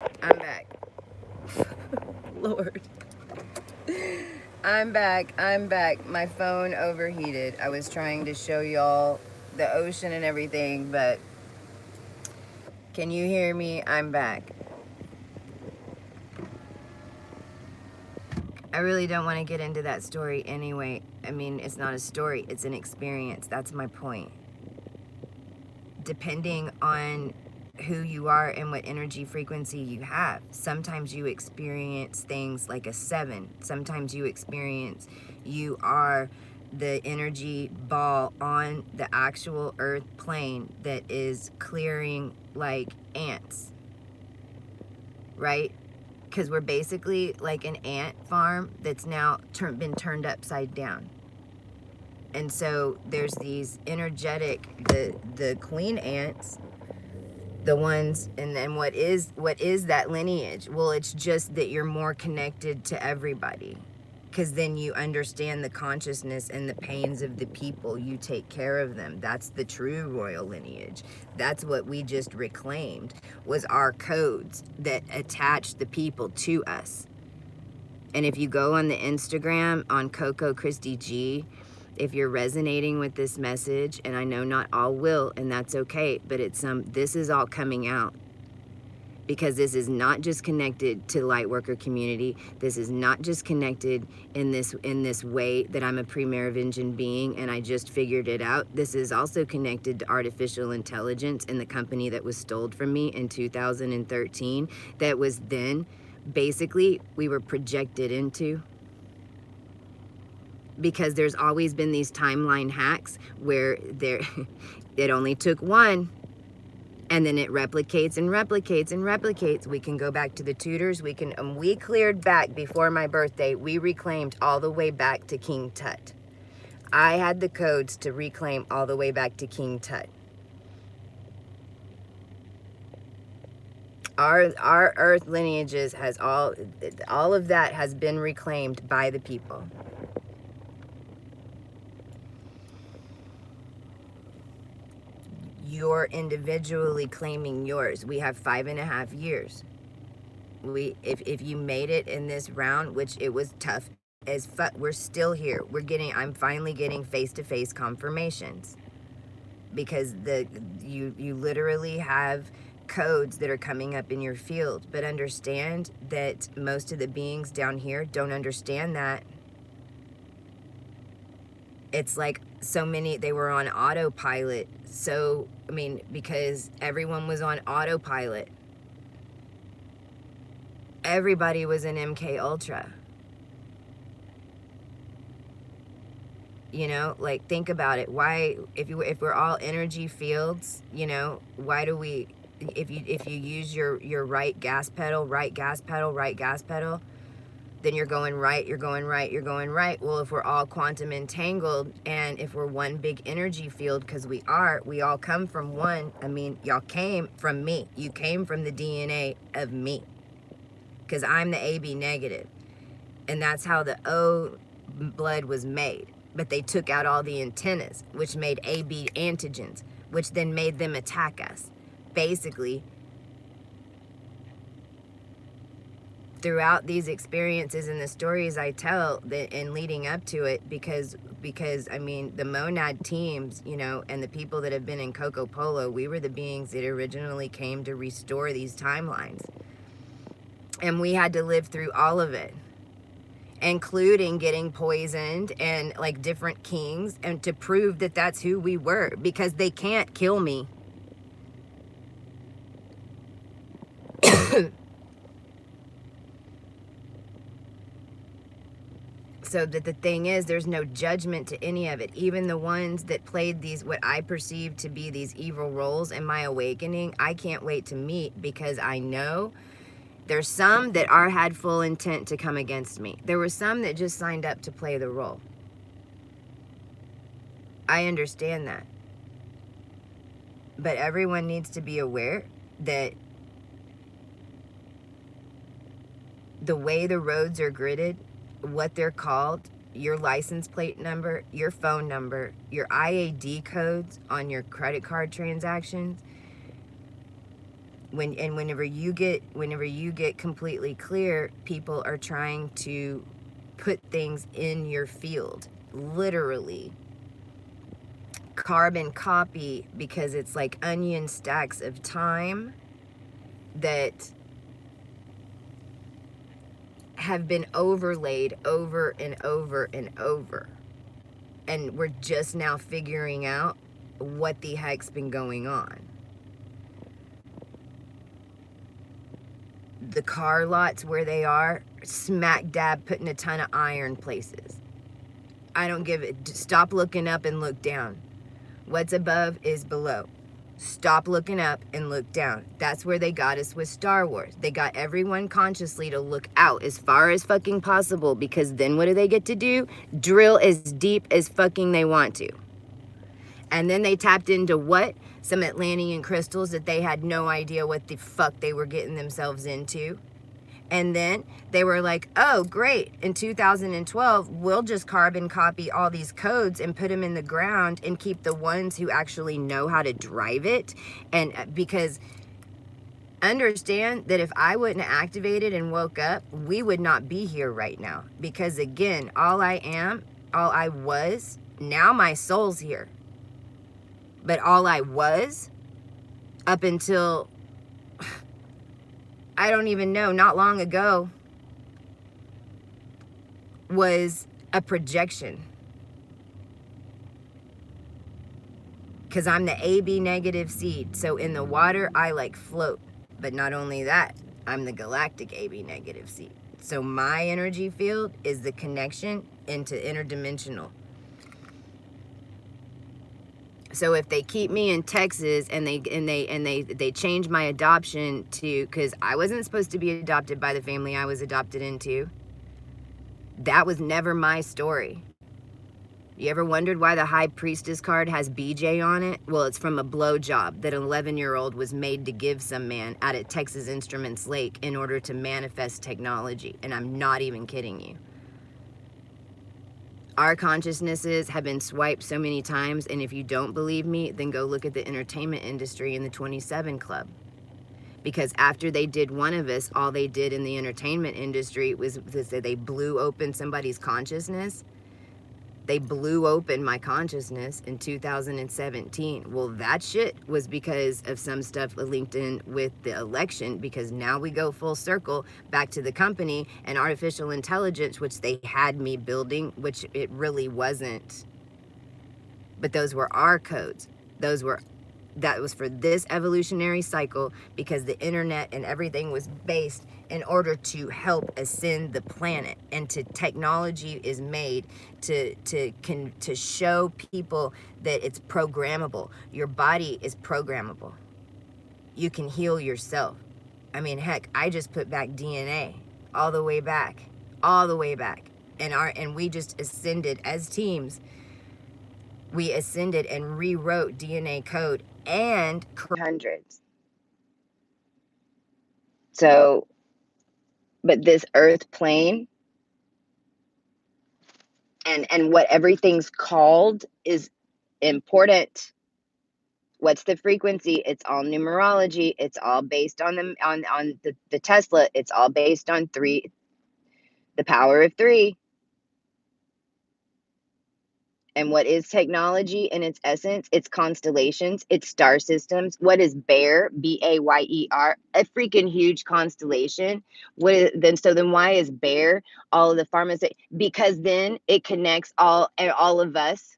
I'm back. Lord. I'm back. My phone overheated. I was trying to show y'all the ocean and everything, but can you hear me? I'm back. I really don't want to get into that story anyway. I mean, it's not a story, it's an experience. That's my point. Depending on who you are and what energy frequency you have, sometimes you experience things like a 7. Sometimes you are the energy ball on the actual earth plane that is clearing like ants, right? Because we're basically like an ant farm that's now been turned upside down. And so there's these energetic, the queen ants, the ones, and then what is that lineage? Well, it's just that you're more connected to everybody, because then you understand the consciousness and the pains of the people. You take care of them. That's the true royal lineage. That's what we just reclaimed, was our codes that attach the people to us. And if you go on the Instagram on CoCo Christy G, if you're resonating with this message, and I know not all will, and that's okay, but this is all coming out, because this is not just connected to Lightworker community. This is not just connected in this way that I'm a pre-Merovingian being and I just figured it out. This is also connected to artificial intelligence and the company that was stole from me in 2013, that was then basically we were projected into. Because there's always been these timeline hacks where it only took one, and then it replicates and replicates and replicates. We can go back to the Tudors. We cleared back before my birthday. We reclaimed all the way back to King Tut. I had the codes to reclaim all the way back to King Tut. Our earth lineages has all of that has been reclaimed by the people. You're individually claiming yours. We have 5.5 years. If you made it in this round, which it was tough as fuck, we're still here. I'm finally getting face-to-face confirmations, because you literally have codes that are coming up in your field. But understand that most of the beings down here don't understand that. It's like so many, they were on autopilot. So, I mean, because everyone was on autopilot. Everybody was in MK Ultra. You know, like, think about it. Why, if we're all energy fields, you know, why do we, if you use your right gas pedal, then you're going right, you're going right, you're going right. Well, if we're all quantum entangled, and if we're one big energy field, because we all come from one. I mean, y'all came from me. You came from the DNA of me, because I'm the AB negative. And that's how the O blood was made. But they took out all the antennas, which made AB antigens, which then made them attack us. Basically, throughout these experiences and the stories I tell and leading up to it, because I mean, the monad teams, you know, and the people that have been in Coco Polo, we were the beings that originally came to restore these timelines. And we had to live through all of it, including getting poisoned and like different kings, and to prove that that's who we were, because they can't kill me. So that the thing is, there's no judgment to any of it. Even the ones that played these, what I perceive to be these evil roles in my awakening, I can't wait to meet, because I know there's some that had full intent to come against me. There were some that just signed up to play the role. I understand that. But everyone needs to be aware that the way the roads are gridded, what they're called, your license plate number, your phone number, your IAD codes on your credit card transactions, Whenever you get completely clear, people are trying to put things in your field, literally carbon copy, because it's like onion stacks of time that have been overlaid over and over and over, and we're just now figuring out what the heck's been going on. The car lots where they are, smack dab putting a ton of iron places. I don't give it. Stop looking up and look down. What's above is below. Stop looking up and look down. That's where they got us with Star Wars. They got everyone consciously to look out as far as fucking possible, because then what do they get to do? Drill as deep as fucking they want to. And then they tapped into what? Some Atlantean crystals that they had no idea what the fuck they were getting themselves into. And then they were like, oh, great. In 2012, we'll just carbon copy all these codes and put them in the ground and keep the ones who actually know how to drive it. And because understand that if I wouldn't have activated and woke up, we would not be here right now. Because again, all I was, now my soul's here. But all I was, up until, I don't even know, not long ago, was a projection. Because I'm the AB negative seed. So in the water, I like float. But not only that, I'm the galactic AB negative seed. So my energy field is the connection into interdimensional. So if they keep me in Texas and they change my adoption to, because I wasn't supposed to be adopted by the family I was adopted into. That was never my story. You ever wondered why the High Priestess card has BJ on it? Well, it's from a blowjob that an 11-year-old was made to give some man out at Texas Instruments Lake in order to manifest technology. And I'm not even kidding you. Our consciousnesses have been swiped so many times, and if you don't believe me, then go look at the entertainment industry in the 27 Club. Because after they did one of us, all they did in the entertainment industry was they blew open somebody's consciousness. They blew open my consciousness in 2017. Well, that shit was because of some stuff linked in with the election, because now we go full circle back to the company and artificial intelligence, which they had me building, which it really wasn't. But those were our codes. That was for this evolutionary cycle, because the internet and everything was based in order to help ascend the planet, and technology is made to show people that it's programmable. Your body is programmable. You can heal yourself. I mean, heck, I just put back DNA all the way back, and we just ascended as teams. We ascended and rewrote DNA code and hundreds. So, but this earth plane and what everything's called is important. What's the frequency? It's all numerology. It's all based on the Tesla. It's all based on three, the power of three. And what is technology in its essence? It's constellations, it's star systems. What is Bayer? Bayer, a freaking huge constellation. Then why is Bayer all of the pharmacy? Because then it connects all of us.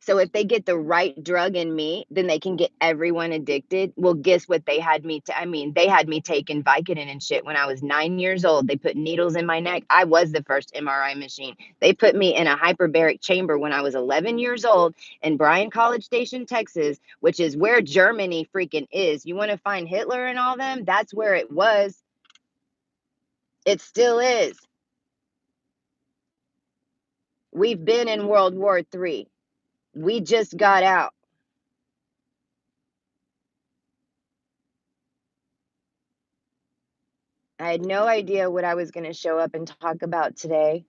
So if they get the right drug in me, then they can get everyone addicted. Well, guess what? They had me taking Vicodin and shit when I was 9 years old. They put needles in my neck. I was the first MRI machine. They put me in a hyperbaric chamber when I was 11 years old in Bryan College Station, Texas, which is where Germany freaking is. You want to find Hitler and all them? That's where it was. It still is. We've been in World War III. We just got out. I had no idea what I was going to show up and talk about today.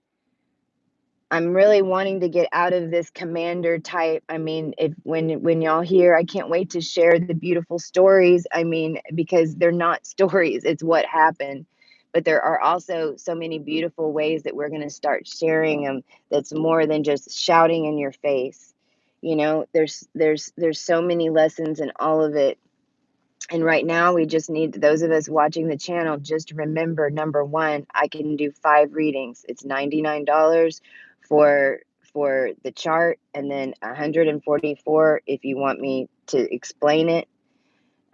I'm really wanting to get out of this commander type. I mean, when y'all hear, I can't wait to share the beautiful stories. I mean, because they're not stories, it's what happened. But there are also so many beautiful ways that we're going to start sharing them that's more than just shouting in your face. You know, there's so many lessons in all of it. And right now, we just need those of us watching the channel, just remember, number one, I can do 5 readings. It's $99 for the chart, and then 144 if you want me to explain it.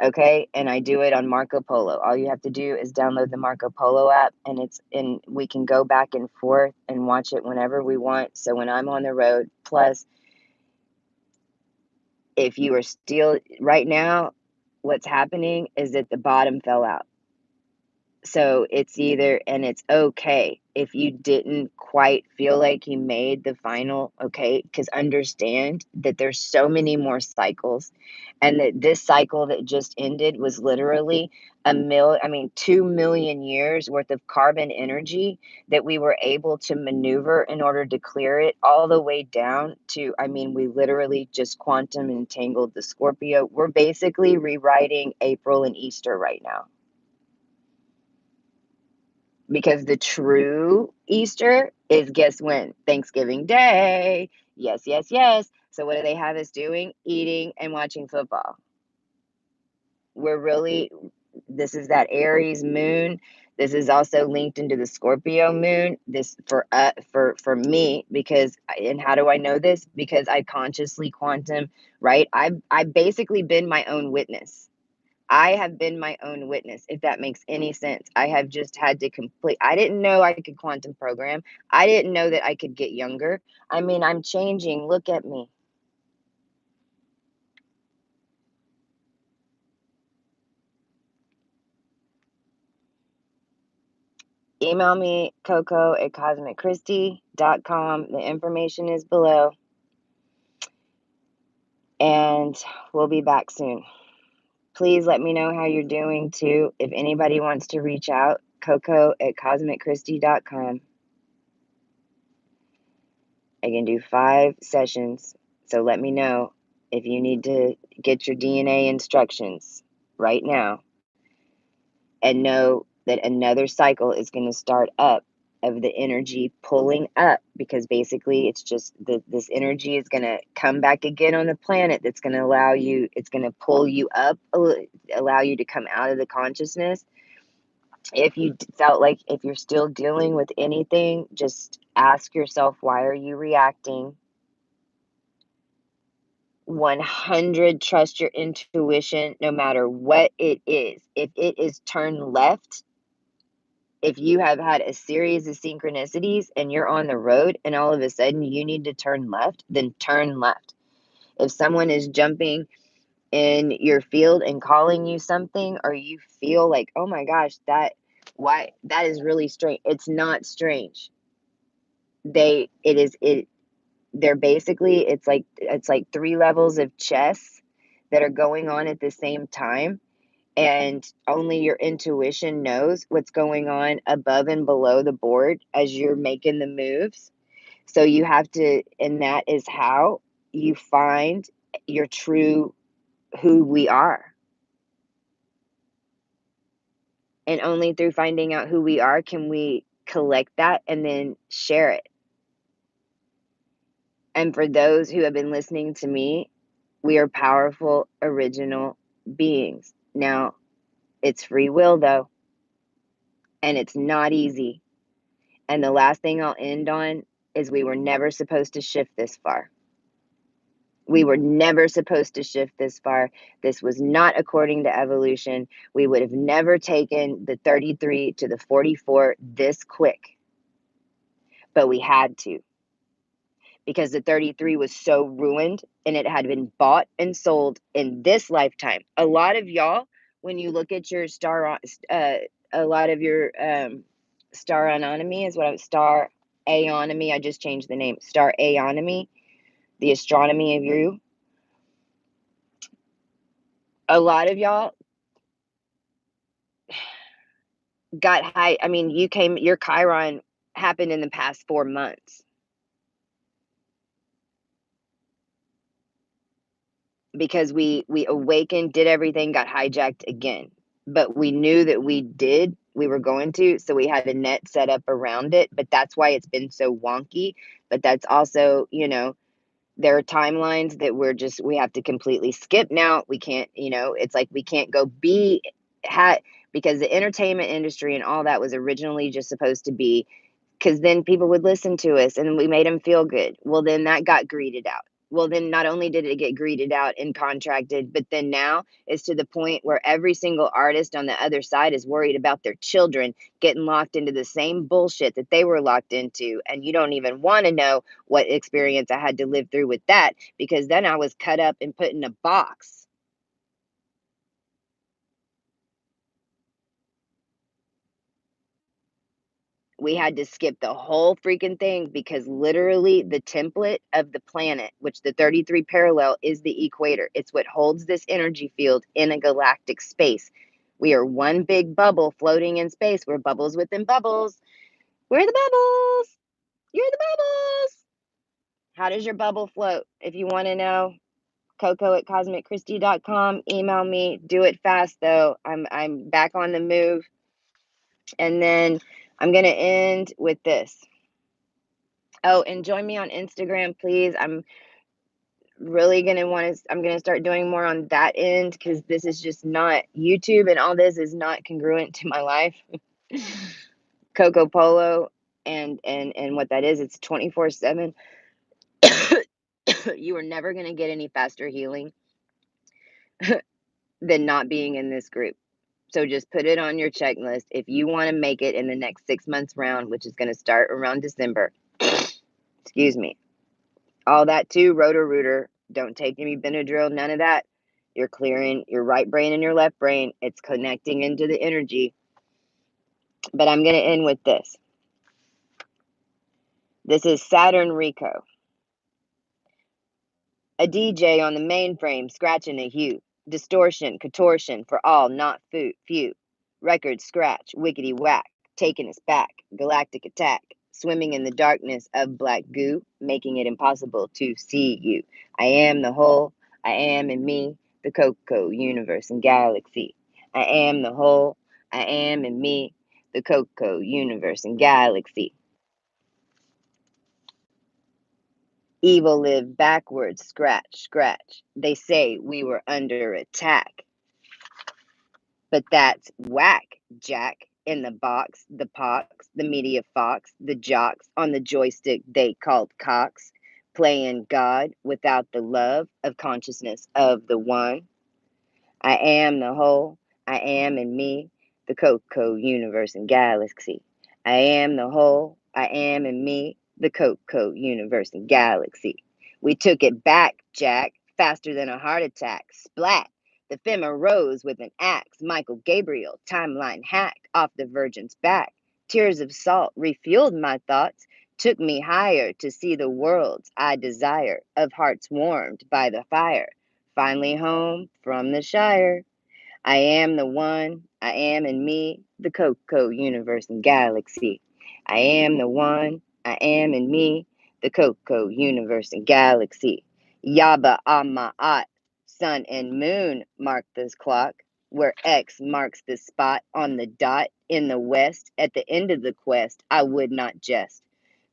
Okay, and I do it on Marco Polo. All you have to do is download the Marco Polo app, and we can go back and forth and watch it whenever we want. So when I'm on the road, plus if you are still right now, what's happening is that the bottom fell out. So it's either, and it's okay if you didn't quite feel like you made the final, okay? Because understand that there's so many more cycles, and that this cycle that just ended was literally 2 million years worth of carbon energy that we were able to maneuver in order to clear it all the way down to, we literally just quantum entangled the Scorpio. We're basically rewriting April and Easter right now. Because the true Easter is, guess when? Thanksgiving Day. Yes, yes, yes. So what do they have us doing? Eating and watching football. We're really, this is that Aries moon. This is also linked into the Scorpio moon. This for me, because, and how do I know this? Because I consciously quantum, right? I've basically been my own witness. I have been my own witness, if that makes any sense. I have just had to I didn't know I could quantum program. I didn't know that I could get younger. I'm changing. Look at me. Email me, CoCo at CosmicChristy.com. The information is below. And we'll be back soon. Please let me know how you're doing too. If anybody wants to reach out, CoCo at CosmicChristy.com. I can do 5 sessions. So let me know if you need to get your DNA instructions right now, and know that another cycle is going to start up of the energy pulling up, because basically it's just this energy is going to come back again on the planet. That's going to allow you, it's going to pull you up, allow you to come out of the consciousness. If you felt like, if you're still dealing with anything, just ask yourself, why are you reacting? 100 trust your intuition no matter what it is. If it is turn left, if you have had a series of synchronicities and you're on the road and all of a sudden you need to turn left, then turn left. If someone is jumping in your field and calling you something, or you feel like, oh my gosh, that is really strange. It's not strange. They're basically, it's like 3 levels of chess that are going on at the same time, and only your intuition knows what's going on above and below the board as you're making the moves. So you have to, and that is how you find your true who we are. And only through finding out who we are can we collect that and then share it. And for those who have been listening to me, we are powerful, original beings. Now, it's free will though, and it's not easy. And the last thing I'll end on is, we were never supposed to shift this far. We were never supposed to shift this far. This was not according to evolution. We would have never taken the 33 to the 44 this quick, but we had to, because the 33 was so ruined and it had been bought and sold in this lifetime. A lot of y'all, when you look at your a lot of your StarAONomy is what I was StarAONomy. I just changed the name. StarAONomy, the Astronomy of UR. A lot of y'all got high. Your Chiron happened in the past 4 months. because we awakened, did everything, got hijacked again. But we knew that we were going to, so we had a net set up around it. But that's why it's been so wonky. But that's also, there are timelines that we have to completely skip now. We can't, it's like we can't go because the entertainment industry and all that was originally just supposed to be, because then people would listen to us and we made them feel good. Well, then that got greeted out. Well, then not only did it get greeted out and contracted, but then now it's to the point where every single artist on the other side is worried about their children getting locked into the same bullshit that they were locked into. And you don't even want to know what experience I had to live through with that, because then I was cut up and put in a box. We had to skip the whole freaking thing because literally the template of the planet, which the 33 parallel is the equator, it's what holds this energy field in a galactic space. We are one big bubble floating in space. We're bubbles within bubbles. We're the bubbles. You're the bubbles. How does your bubble float? If you want to know, CoCo at cosmicchristy.com. Email me. Do it fast though. I'm back on the move. And then I'm gonna end with this. Oh, and join me on Instagram, please. I'm really going to I'm going to start doing more on that end, because this is just not YouTube, and all this is not congruent to my life. Coco Polo and what that is, it's 24/7. You are never going to get any faster healing than not being in this group. So just put it on your checklist if you want to make it in the next 6 months round, which is going to start around December. Excuse me. All that too, Roto-Rooter. Don't take any Benadryl, none of that. You're clearing your right brain and your left brain. It's connecting into the energy. But I'm going to end with this. This is Saturn Rico. A DJ on the mainframe scratching a hue. Distortion, contortion for all, not few. Record scratch, wickety whack, taking us back. Galactic attack, swimming in the darkness of black goo, making it impossible to see you. I am the whole, I am in me, the CoCo universe and galaxy. I am the whole, I am in me, the CoCo universe and galaxy. Evil lived backwards, scratch, scratch. They say we were under attack. But that's whack, Jack. In the box, the pox, the media fox, the jocks on the joystick they called cocks, playing God without the love of consciousness of the one. I am the whole, I am in me, the CoCo universe and galaxy. I am the whole, I am in me, the CoCo universe and galaxy. We took it back, Jack, faster than a heart attack. Splat! The femur rose with an axe. Michael Gabriel, timeline hack, off the Virgin's back. Tears of salt refueled my thoughts, took me higher to see the worlds I desire, of hearts warmed by the fire. Finally home from the Shire. I am the one, I am in me, the CoCo universe and galaxy. I am the one, I am in me, the CoCo universe and galaxy. Yaba Ama'at, sun and moon mark this clock, where X marks the spot on the dot in the west. At the end of the quest, I would not jest.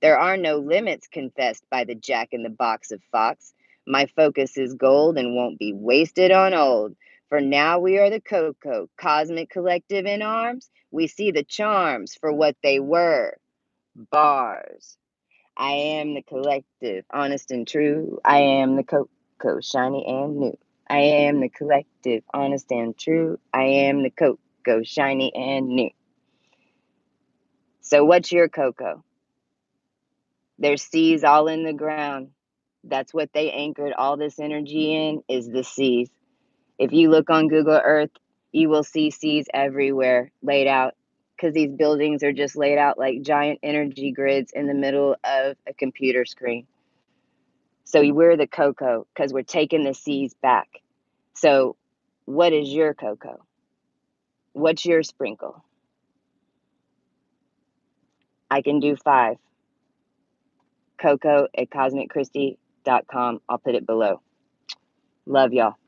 There are no limits confessed by the jack in the box of Fox. My focus is gold and won't be wasted on old. For now we are the CoCo, cosmic collective in arms. We see the charms for what they were. Bars. I am the collective, honest and true. I am the CoCo, shiny and new. I am the collective, honest and true. I am the CoCo, shiny and new. So what's your CoCo? There's seas all in the ground. That's what they anchored all this energy in, is the seas. If you look on Google Earth, you will see seas everywhere laid out, because these buildings are just laid out like giant energy grids in the middle of a computer screen. So we're the CoCo because we're taking the seas back. So what is your CoCo? What's your sprinkle? I can do 5. CoCo at cosmicchristy.com. I'll put it below. Love y'all.